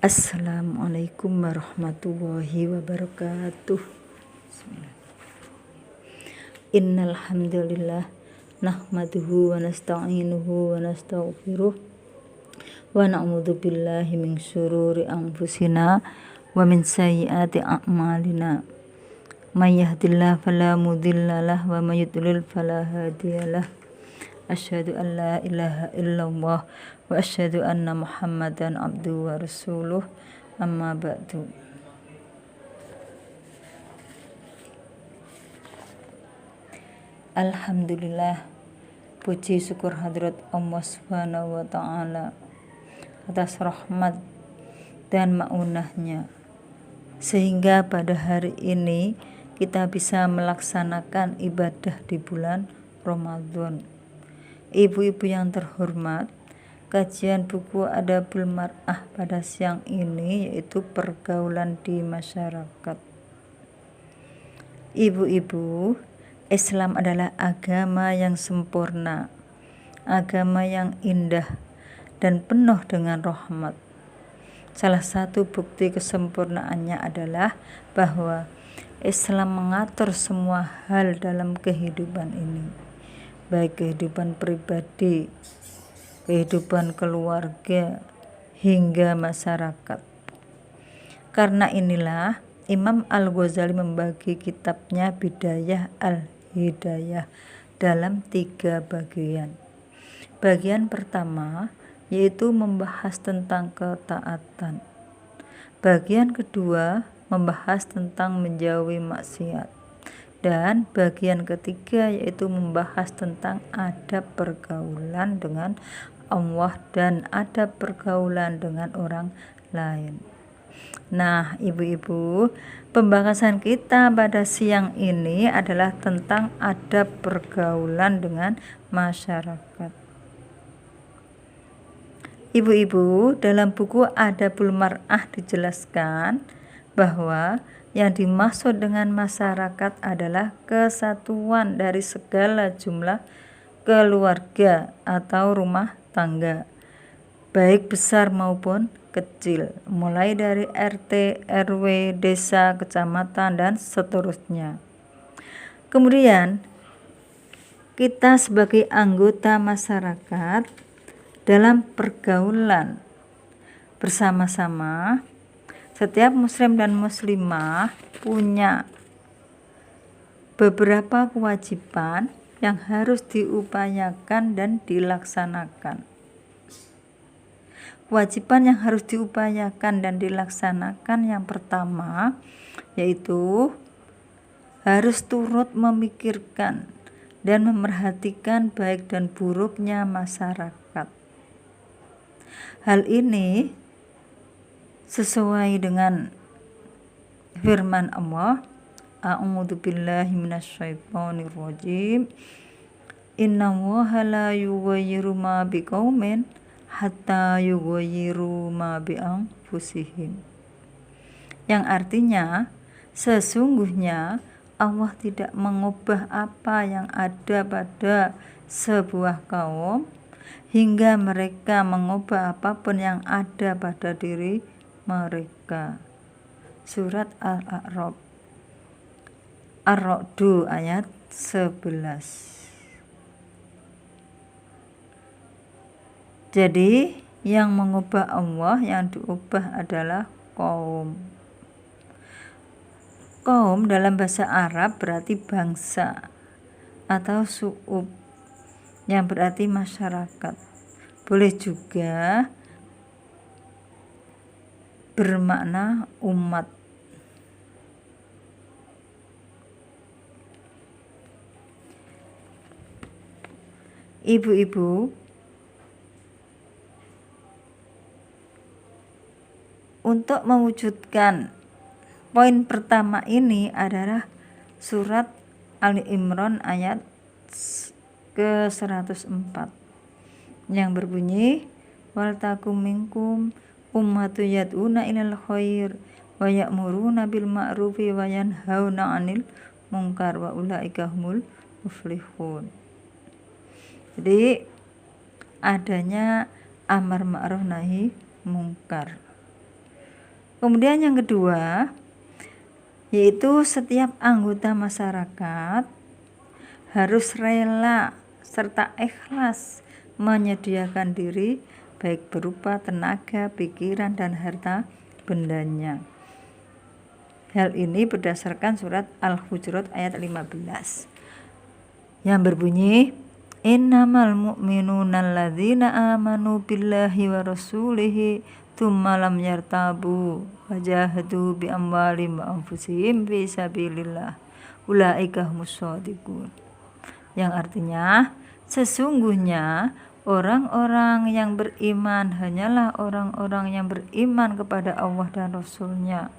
Assalamualaikum warahmatullahi wabarakatuh. Innal hamdalillah nahmaduhu wa nasta'inuhu wa nastaghfiruh wa na'udzu billahi min syururi anfusina wa min sayyiati a'malina. May yahdihillahu fala mudhillalah wa may yudlil fala hadiyalah. Asyhadu an la ilaha illallah wa asyhadu anna Muhammadan abduhu wa rasuluh. Amma ba'du. Alhamdulillah, puji syukur hadrat Allah Subhanahu wa ta'ala atas rahmat dan ma'unahnya, sehingga pada hari ini kita bisa melaksanakan ibadah di bulan Ramadan. Ibu-ibu yang terhormat, kajian buku Adabul Mar'ah pada siang ini yaitu pergaulan di masyarakat. Ibu-ibu, Islam adalah agama yang sempurna, agama yang indah dan penuh dengan rahmat. Salah satu bukti kesempurnaannya adalah bahwa Islam mengatur semua hal dalam kehidupan ini, baik kehidupan pribadi, kehidupan keluarga, hingga masyarakat. Karena inilah Imam Al-Ghazali membagi kitabnya Bidayah Al-Hidayah dalam 3 bagian. Bagian pertama yaitu membahas tentang ketaatan. Bagian kedua membahas tentang menjauhi maksiat. Dan bagian ketiga yaitu membahas tentang adab pergaulan dengan Allah dan adab pergaulan dengan orang lain. Nah, ibu-ibu, pembahasan kita pada siang ini adalah tentang adab pergaulan dengan masyarakat. Ibu-ibu, dalam buku Adabul Mar'ah dijelaskan bahwa yang dimaksud dengan masyarakat adalah kesatuan dari segala jumlah keluarga atau rumah tangga, baik besar maupun kecil, mulai dari RT, RW, desa, kecamatan, dan seterusnya. Kemudian, kita sebagai anggota masyarakat dalam pergaulan bersama-sama, setiap muslim dan muslimah punya beberapa kewajiban yang harus diupayakan dan dilaksanakan. Kewajiban yang harus diupayakan dan dilaksanakan yang pertama yaitu harus turut memikirkan dan memerhatikan baik dan buruknya masyarakat. Hal ini sesuai dengan firman Allah, A'udzu billahi minasyaitonir rajim. Innallaha la yughayyiru ma biqaumin hatta yughayyiru ma bi anfusihim. Yang artinya, sesungguhnya Allah tidak mengubah apa yang ada pada sebuah kaum hingga mereka mengubah apapun yang ada pada diri mereka. Surat Al-A'raf Ar-Ra'du ayat 11. Jadi yang mengubah Allah, yang diubah adalah kaum. Kaum dalam bahasa Arab berarti bangsa atau su'ub, yang berarti masyarakat. Boleh juga bermakna umat. Ibu-ibu, untuk mewujudkan poin pertama ini adalah surat Ali Imran ayat ke-104 yang berbunyi, wal takum minkum ummatu yad'una ilal khair wa ya'muruna bil ma'rufi wa yanhauna 'anil munkar wa ulaika humul muflihun. Jadi adanya amar ma'ruf nahi munkar. Kemudian yang kedua, yaitu setiap anggota masyarakat harus rela serta ikhlas menyediakan diri baik berupa tenaga, pikiran, dan harta bendanya. Hal ini berdasarkan surat Al-Hujurat ayat 15 yang berbunyi, innamal mu'minuna alladzina amanu billahi wa rasulihi tsumma lam yartabu wajahadu bi amwalihim wa anfusihim fi sabilillah ulaika humus shadiqun. Yang artinya, sesungguhnya orang-orang yang beriman hanyalah orang-orang yang beriman kepada Allah dan Rasul-Nya.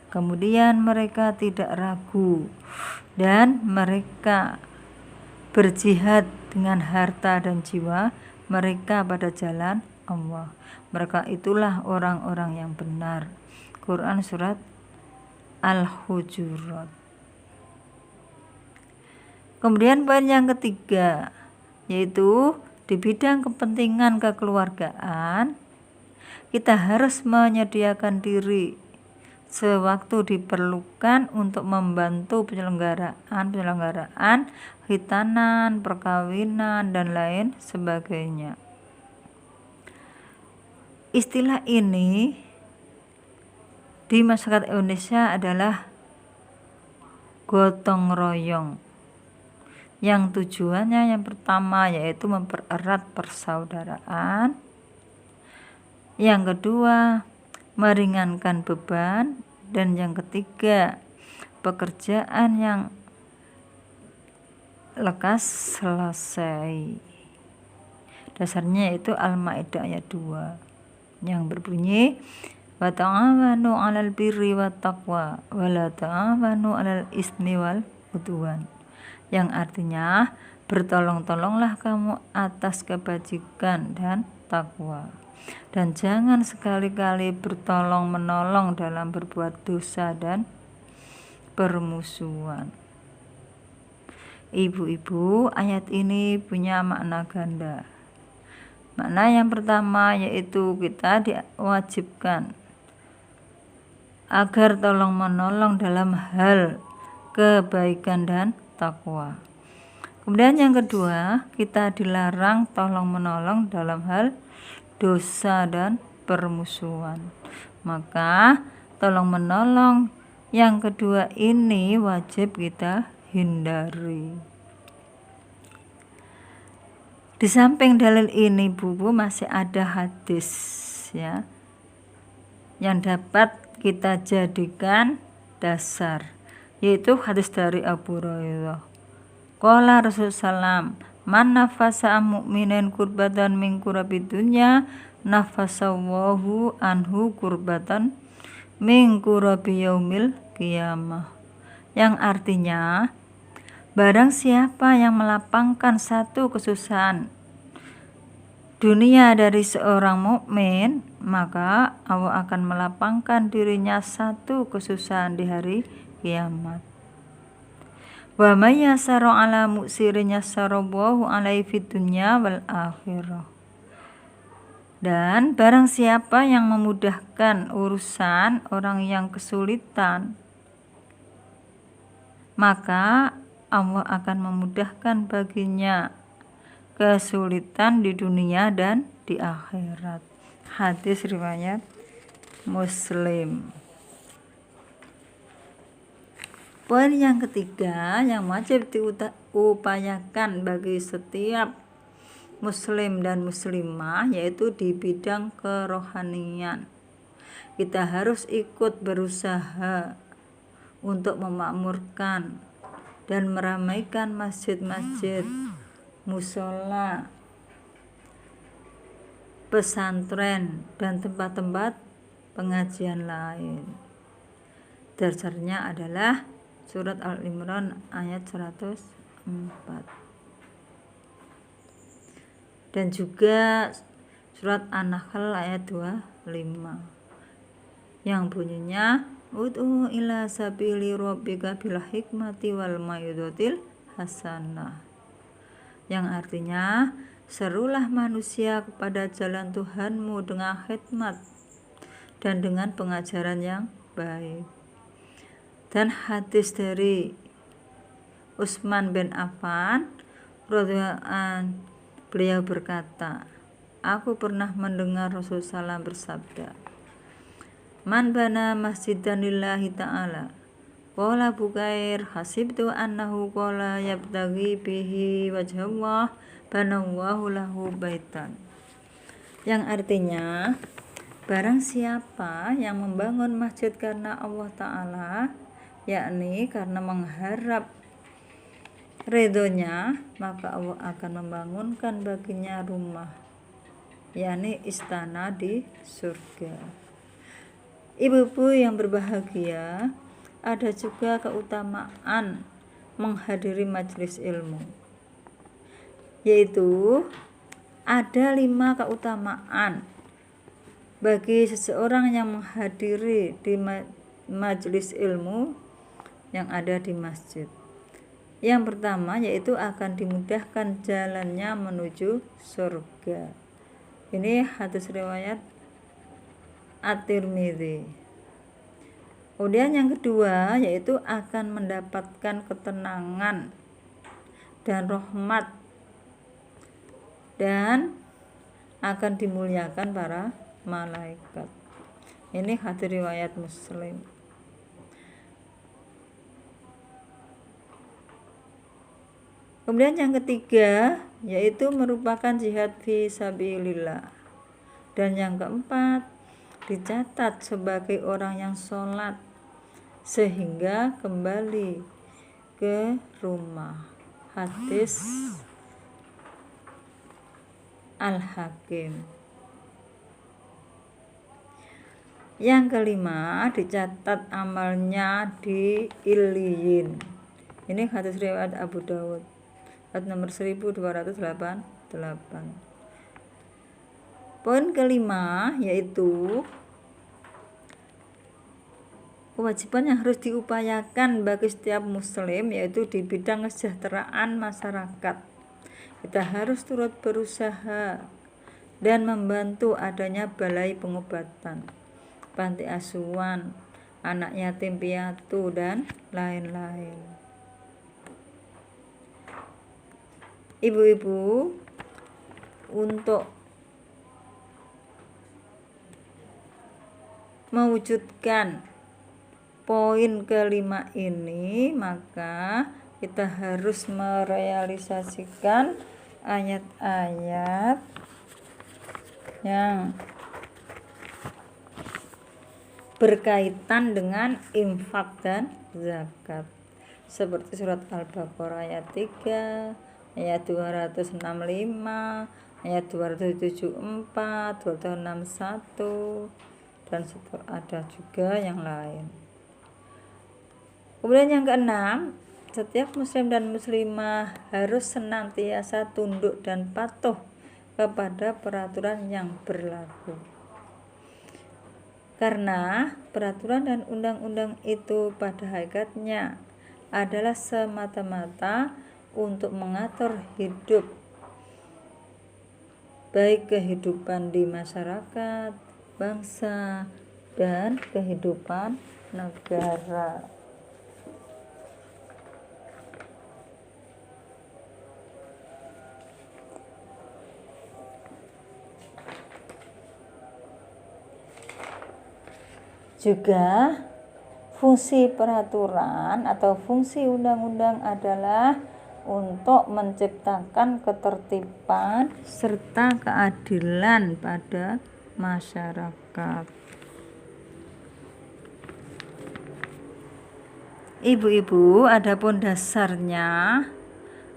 Kemudian mereka tidak ragu dan mereka berjihad dengan harta dan jiwa mereka pada jalan Allah. Mereka itulah orang-orang yang benar. Quran surat Al-Hujurat. Kemudian poin yang ketiga, yaitu di bidang kepentingan kekeluargaan, kita harus menyediakan diri sewaktu diperlukan untuk membantu penyelenggaraan khitanan, perkawinan, dan lain sebagainya. Istilah ini di masyarakat Indonesia adalah gotong royong, yang tujuannya yang pertama yaitu mempererat persaudaraan, yang kedua meringankan beban, dan yang ketiga pekerjaan yang lekas selesai. Dasarnya yaitu Al-Maidah ayat 2 yang berbunyi, wa ta'awanu 'alal birri wat taqwa wa la ta'awanu 'alal ismi wal udwan, yang artinya bertolong-tolonglah kamu atas kebajikan dan takwa, dan jangan sekali-kali bertolong-menolong dalam berbuat dosa dan permusuhan. Ibu-ibu, ayat ini punya makna ganda. Makna yang pertama yaitu kita diwajibkan agar tolong-menolong dalam hal kebaikan dan takwa. Kemudian yang kedua, kita dilarang tolong-menolong dalam hal dosa dan permusuhan. Maka tolong-menolong yang kedua ini wajib kita hindari. Di samping dalil ini, Bu, masih ada hadis ya yang dapat kita jadikan dasar, yaitu hadis dari Abu Hurairah. Qala Rasulullah, man nafasa mu'minin kurbatan min kurabid dunya nafasallahu anhu kurbatan min kurabi yaumil qiyamah. Yang artinya, barang siapa yang melapangkan satu kesusahan dunia dari seorang mukmin, maka Allah akan melapangkan dirinya satu kesusahan di hari kiamat. Wa may yasaru ala mu'sirin yasarahu alaihi fid dunya wal akhirah. Dan barang siapa yang memudahkan urusan orang yang kesulitan, maka Allah akan memudahkan baginya kesulitan di dunia dan di akhirat. Hadis riwayat Muslim. Poin yang ketiga yang wajib diupayakan bagi setiap muslim dan muslimah yaitu di bidang kerohanian. Kita harus ikut berusaha untuk memakmurkan dan meramaikan masjid-masjid, musola, pesantren, dan tempat-tempat pengajian lain. Dasarnya adalah surat Al-Imran ayat 104 dan juga surat An-Nahl ayat 25 yang bunyinya ud'u ila sabili rabbika bil hikmati wal mau'izatil hasanah, yang artinya serulah manusia kepada jalan Tuhanmu dengan hikmat dan dengan pengajaran yang baik. Dan hadis dari Utsman bin Affan radhiyallahu an, beliau berkata, aku pernah mendengar Rasulullah SAW bersabda, man bana masjidan lillahi ta'ala qala Bukair hasibtu annahu qala yabtaghi bihi wajhallah banallahu lahu baitan, yang artinya barang siapa yang membangun masjid karena Allah Ta'ala, yakni karena mengharap ridhonya, maka Allah akan membangunkan baginya rumah, yakni istana di surga. Ibu-ibu yang berbahagia, ada juga keutamaan menghadiri majelis ilmu, yaitu ada 5 keutamaan bagi seseorang yang menghadiri di majelis ilmu yang ada di masjid. Yang pertama yaitu akan dimudahkan jalannya menuju surga. Ini hadis riwayat At-Tirmidzi. Kemudian yang kedua yaitu akan mendapatkan ketenangan dan rahmat dan akan dimuliakan para malaikat. Ini hadis riwayat Muslim. Kemudian yang ketiga yaitu merupakan jihad fi sabilillah. Dan yang keempat dicatat sebagai orang yang sholat sehingga kembali ke rumah. Hadis Al-Hakim. Yang kelima dicatat amalnya di Iliyin. Ini hadis riwayat Abu Dawud. Nomor 1288. Poin kelima yaitu kewajiban yang harus diupayakan bagi setiap muslim, yaitu di bidang kesejahteraan masyarakat. Kita harus turut berusaha dan membantu adanya balai pengobatan, panti asuhan, anak yatim piatu, dan lain-lain. Ibu-ibu, untuk mewujudkan poin kelima ini, maka kita harus merealisasikan ayat-ayat yang berkaitan dengan infak dan zakat, seperti surat Al-Baqarah ayat 3, ayat 265, ayat 274, 261, dan ada juga yang lain. Kemudian yang keenam, setiap muslim dan muslimah harus senantiasa tunduk dan patuh kepada peraturan yang berlaku. Karena peraturan dan undang-undang itu pada hakikatnya adalah semata-mata untuk mengatur hidup, baik kehidupan di masyarakat, bangsa, dan kehidupan negara. Juga fungsi peraturan atau fungsi undang-undang adalah untuk menciptakan ketertiban serta keadilan pada masyarakat. Ibu-ibu, adapun dasarnya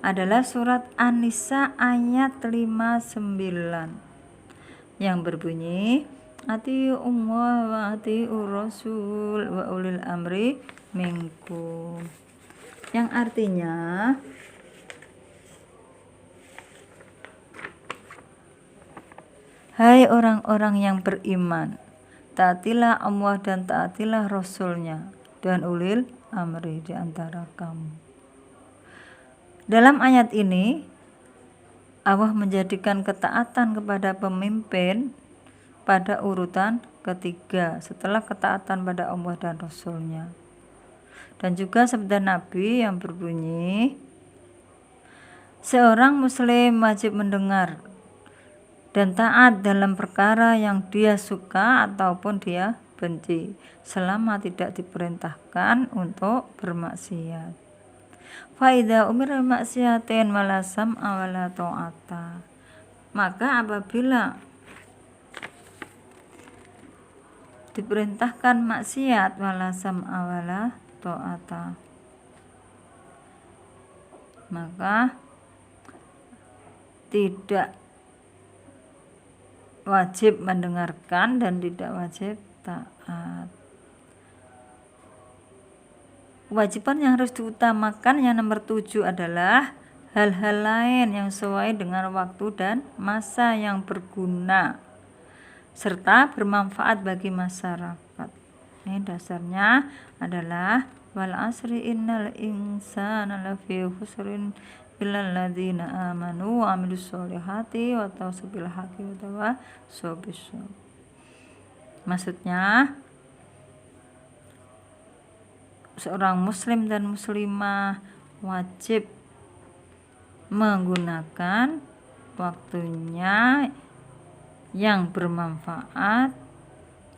adalah surat An-Nisa ayat 59 yang berbunyi, Atii'ullah wa atii'ur rasul wa ulil amri minkum, yang artinya hai orang-orang yang beriman, taatilah Allah dan taatilah Rasulnya dan ulil amri di antara kamu. Dalam ayat ini Allah menjadikan ketaatan kepada pemimpin pada urutan ketiga setelah ketaatan pada Allah dan Rasulnya. Dan juga sabda Nabi yang berbunyi, seorang muslim wajib mendengar dan taat dalam perkara yang dia suka ataupun dia benci, selama tidak diperintahkan untuk bermaksiat. Faida umir maksiatin wala sam'a wala ta'ata. Maka apabila diperintahkan maksiat wala sam'a wala ta'ata, maka tidak wajib mendengarkan dan tidak wajib taat. Kewajiban yang harus diutamakan yang nomor 7 adalah hal-hal lain yang sesuai dengan waktu dan masa yang berguna serta bermanfaat bagi masyarakat. Ini dasarnya adalah wal asri innal insana lafi khusrin illal ladzina amanu wa amilus solihati wa tawassaw bil haqqi wa tawassaw bis sabr. Maksudnya seorang muslim dan muslimah wajib menggunakan waktunya yang bermanfaat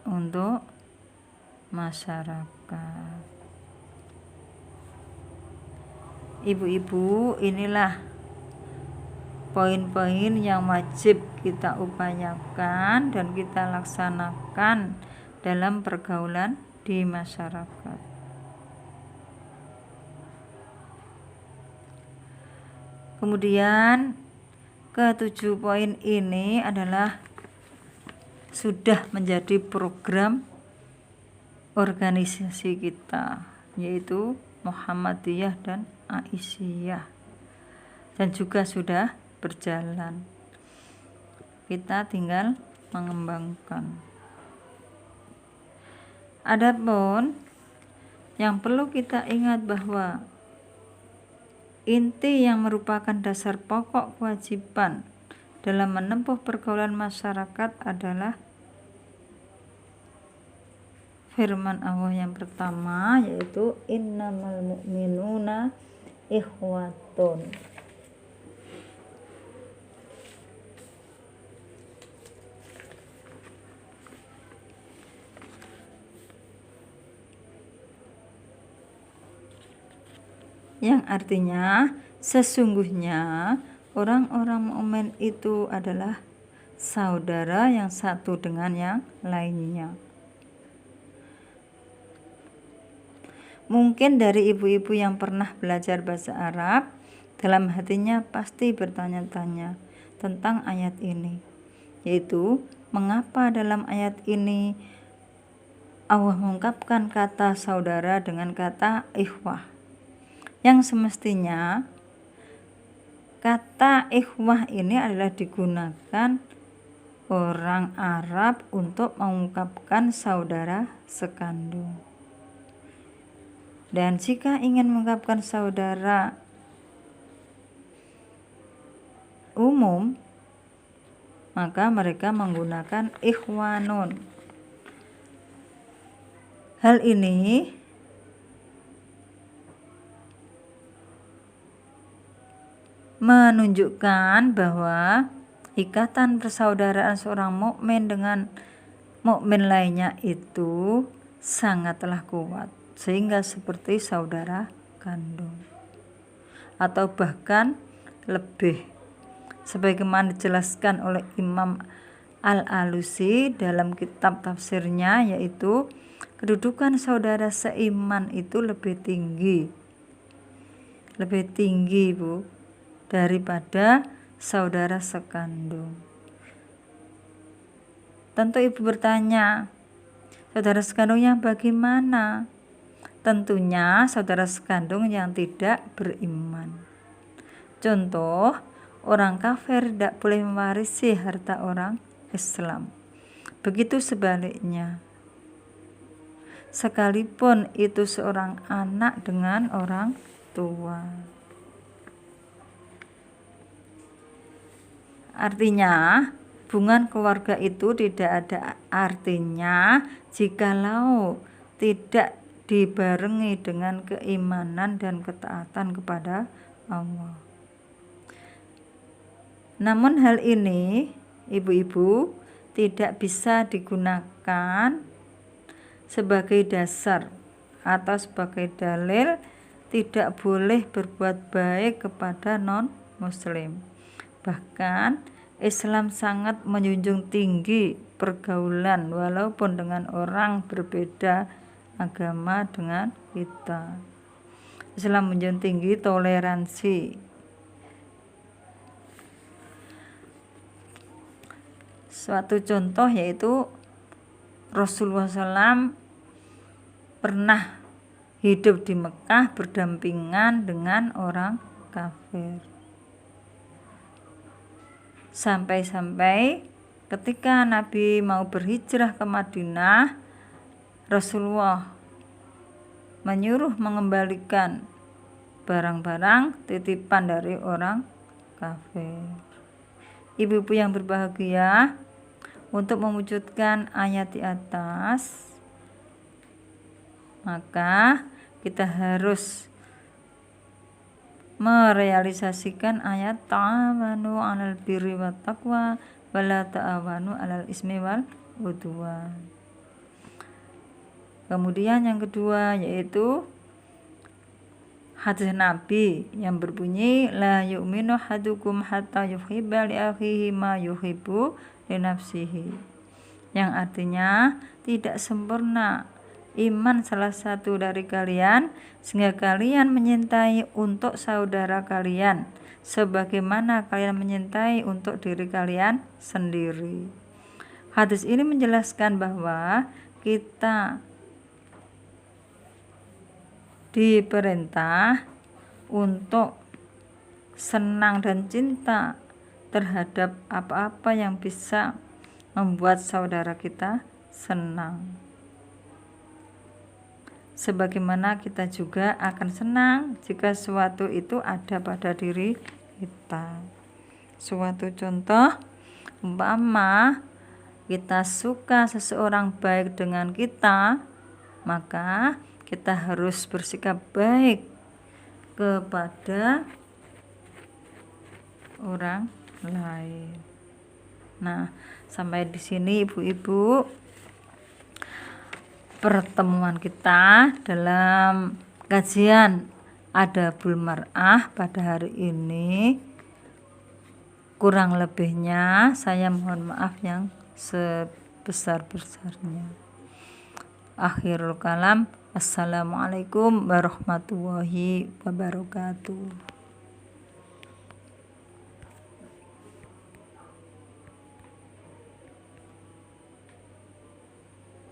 untuk masyarakat. Ibu-ibu, inilah poin-poin yang wajib kita upayakan dan kita laksanakan dalam pergaulan di masyarakat. Kemudian ke-7 poin ini adalah sudah menjadi program organisasi kita, yaitu Muhammadiyah dan Aisyah, dan juga sudah berjalan. Kita tinggal mengembangkan. Adapun yang perlu kita ingat bahwa inti yang merupakan dasar pokok kewajiban dalam menempuh pergaulan masyarakat adalah firman Allah yang pertama, yaitu innamal mu'minuna ikhwatun. Yang artinya sesungguhnya orang-orang mukmin itu adalah saudara yang satu dengan yang lainnya. Mungkin dari ibu-ibu yang pernah belajar bahasa Arab, dalam hatinya pasti bertanya-tanya tentang ayat ini, yaitu mengapa dalam ayat ini Allah mengungkapkan kata saudara dengan kata ikhwah, yang semestinya kata ikhwah ini adalah digunakan orang Arab untuk mengungkapkan saudara sekandung. Dan jika ingin mengungkapkan saudara umum, maka mereka menggunakan ikhwanun. Hal ini menunjukkan bahwa ikatan persaudaraan seorang mukmin dengan mukmin lainnya itu sangatlah kuat, sehingga seperti saudara kandung atau bahkan lebih, sebagaimana dijelaskan oleh Imam Al-Alusi dalam kitab tafsirnya, yaitu kedudukan saudara seiman itu lebih tinggi Bu, daripada saudara sekandung. Tentu ibu bertanya, saudara sekandungnya bagaimana? Tentunya saudara sekandung yang tidak beriman. Contoh, orang kafir tidak boleh mewarisi harta orang Islam. Begitu sebaliknya. Sekalipun itu seorang anak dengan orang tua. Artinya, hubungan keluarga itu tidak ada artinya jikalau tidak dibarengi dengan keimanan dan ketaatan kepada Allah. Namun hal ini, ibu-ibu, tidak bisa digunakan sebagai dasar atau sebagai dalil tidak boleh berbuat baik kepada non-muslim. Bahkan Islam sangat menjunjung tinggi pergaulan walaupun dengan orang berbeda agama dengan kita. Islam menjunjung tinggi toleransi. Suatu contoh yaitu Rasulullah SAW pernah hidup di Mekah berdampingan dengan orang kafir. Sampai-sampai ketika Nabi mau berhijrah ke Madinah, Rasulullah menyuruh mengembalikan barang-barang titipan dari orang kafir. Ibu-ibu yang berbahagia, untuk mewujudkan ayat di atas, maka kita harus merealisasikan ayat ta'awanu 'alal birri wat taqwa wa la ta'awanu 'alal ismi wal udwan. Kemudian yang kedua yaitu hadis Nabi yang berbunyi la yu'minu hadukum hatta yuhibba li akhihi ma yuhibbu li nafsihi, yang artinya tidak sempurna iman salah satu dari kalian sehingga kalian menyintai untuk saudara kalian sebagaimana kalian menyintai untuk diri kalian sendiri. Hadis ini menjelaskan bahwa kita diperintah untuk senang dan cinta terhadap apa-apa yang bisa membuat saudara kita senang, sebagaimana kita juga akan senang jika sesuatu itu ada pada diri kita. Suatu contoh, umpama kita suka seseorang baik dengan kita, maka kita harus bersikap baik kepada orang lain. Nah, sampai di sini ibu-ibu pertemuan kita dalam kajian Adabul Mar'ah pada hari ini. Kurang lebihnya saya mohon maaf yang sebesar-besarnya. Akhirul kalam, assalamualaikum warahmatullahi wabarakatuh.